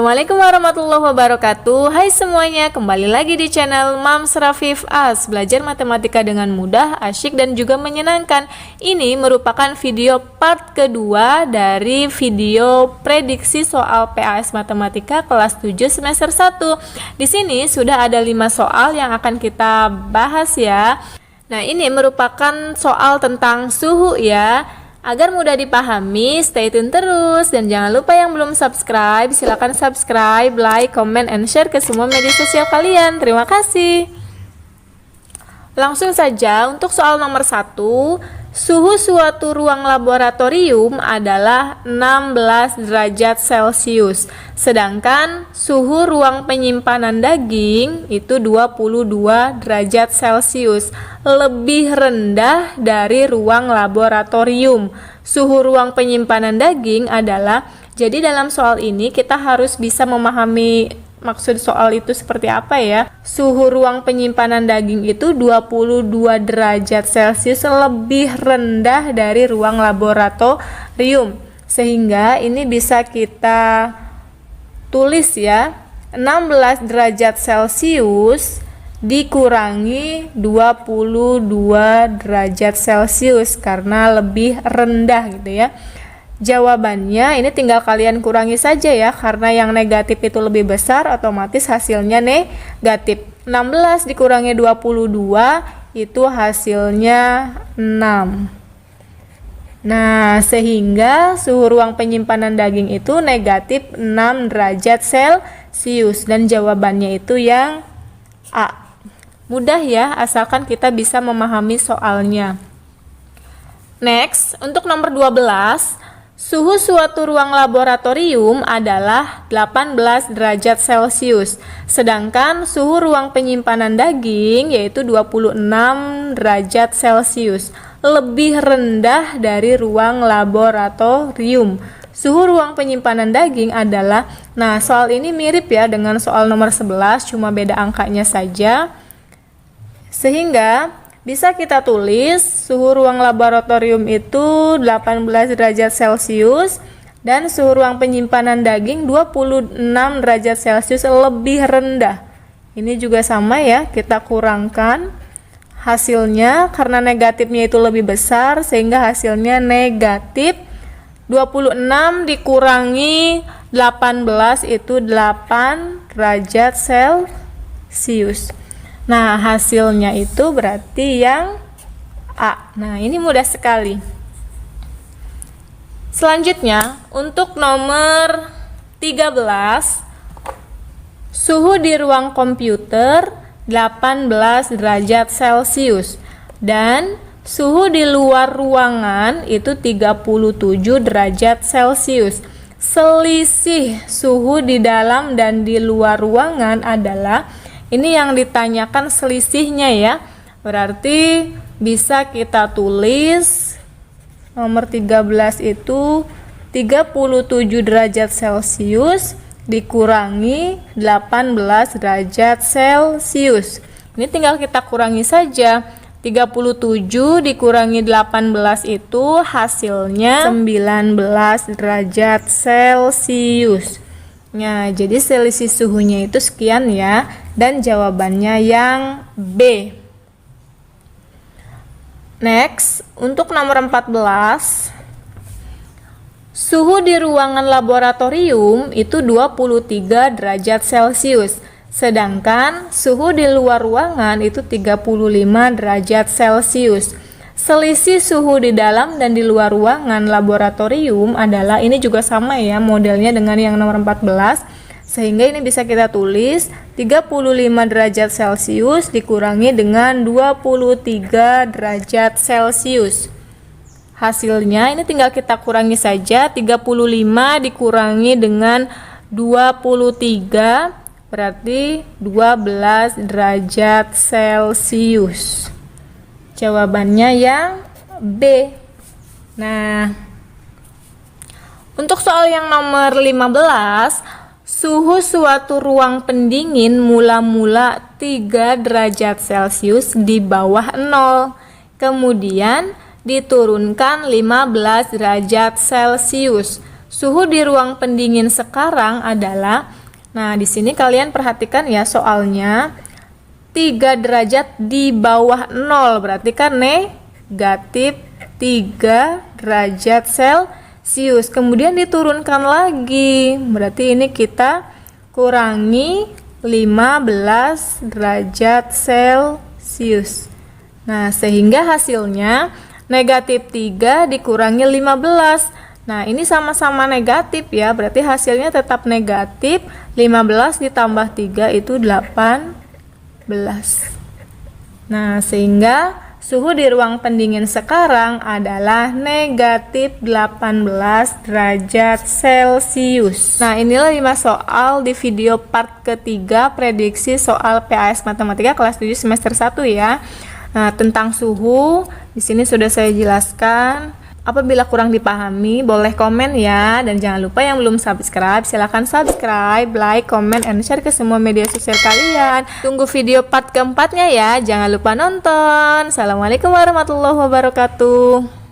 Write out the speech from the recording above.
Assalamualaikum warahmatullahi wabarakatuh. Hai semuanya, kembali lagi di channel Mams Rafif As. Belajar matematika dengan mudah, asyik dan juga menyenangkan. Ini merupakan video part kedua dari video prediksi soal PAS Matematika kelas 7 semester 1. Di sini sudah ada 5 soal yang akan kita bahas ya. Nah, ini merupakan soal tentang suhu ya. Agar mudah dipahami, stay tune terus. Dan jangan lupa yang belum subscribe, silahkan subscribe, like, comment, and share ke semua media sosial kalian. Terima kasih. Langsung saja untuk soal nomor 1. Suhu suatu ruang laboratorium adalah 16 derajat Celcius. Sedangkan suhu ruang penyimpanan daging itu 22 derajat Celcius. Lebih rendah dari ruang laboratorium. Suhu ruang penyimpanan daging adalah, jadi dalam soal ini kita harus bisa memahami maksud soal itu seperti apa ya. Suhu ruang penyimpanan daging itu 22 derajat Celcius lebih rendah dari ruang laboratorium. Sehingga ini bisa kita tulis ya, 16 derajat Celcius dikurangi 22 derajat Celcius karena lebih rendah gitu ya. Jawabannya ini tinggal kalian kurangi saja ya, karena yang negatif itu lebih besar, otomatis hasilnya negatif. 16 dikurangi 22 itu hasilnya 6. Nah, sehingga suhu ruang penyimpanan daging itu negatif 6 derajat Celcius, dan jawabannya itu yang A. Mudah ya, asalkan kita bisa memahami soalnya. Next, untuk nomor 12. Suhu suatu ruang laboratorium adalah 18 derajat Celcius, sedangkan suhu ruang penyimpanan daging yaitu 26 derajat Celcius, lebih rendah dari ruang laboratorium. Suhu ruang penyimpanan daging adalah, nah soal ini mirip ya dengan soal nomor 11, cuma beda angkanya saja. Sehingga bisa kita tulis suhu ruang laboratorium itu 18 derajat Celcius dan suhu ruang penyimpanan daging 26 derajat Celcius lebih rendah. Ini juga sama ya, kita kurangkan hasilnya karena negatifnya itu lebih besar sehingga hasilnya negatif. 26 dikurangi 18 itu 8 derajat Celcius. Nah, hasilnya itu berarti yang A. Nah, ini mudah sekali. Selanjutnya, untuk nomor 13, suhu di ruang komputer 18 derajat Celcius dan suhu di luar ruangan itu 37 derajat Celcius. Selisih suhu di dalam dan di luar ruangan adalah, ini yang ditanyakan selisihnya ya. Berarti bisa kita tulis nomor 13 itu 37 derajat Celcius dikurangi 18 derajat Celcius. Ini tinggal kita kurangi saja. 37 dikurangi 18 itu hasilnya 19 derajat Celcius. Nah, jadi selisih suhunya itu sekian ya, dan jawabannya yang B. Next, untuk nomor 14, suhu di ruangan laboratorium itu 23 derajat Celcius, sedangkan suhu di luar ruangan itu 35 derajat Celcius. Selisih suhu di dalam dan di luar ruangan laboratorium adalah, ini juga sama ya modelnya dengan yang nomor 14, sehingga ini bisa kita tulis 35 derajat Celcius dikurangi dengan 23 derajat Celcius. Hasilnya ini tinggal kita kurangi saja, 35 dikurangi dengan 23 berarti 12 derajat Celcius. Jawabannya yang B. Nah, untuk soal yang nomor 15, suhu suatu ruang pendingin mula-mula 3 derajat Celcius di bawah 0. Kemudian diturunkan 15 derajat Celcius. Suhu di ruang pendingin sekarang adalah Nah, di sini kalian perhatikan ya soalnya 3 derajat di bawah 0 berarti kan negatif 3 derajat Celcius. Kemudian diturunkan lagi. Berarti ini kita kurangi 15 derajat Celcius. Nah, sehingga hasilnya negatif 3 dikurangi 15. Nah, ini sama-sama negatif ya. Berarti hasilnya tetap negatif. 15 ditambah 3 itu 18. Nah, sehingga suhu di ruang pendingin sekarang adalah negatif 18 derajat Celcius. Nah, inilah 5 soal di video part ketiga prediksi soal PAS Matematika kelas 7 semester 1 ya. Nah, tentang suhu di sini sudah saya jelaskan. Apabila kurang dipahami, boleh komen ya. Dan jangan lupa yang belum subscribe, silahkan subscribe, like, comment, and share ke semua media sosial kalian. Tunggu video part keempatnya ya. Jangan lupa nonton. Assalamualaikum warahmatullahi wabarakatuh.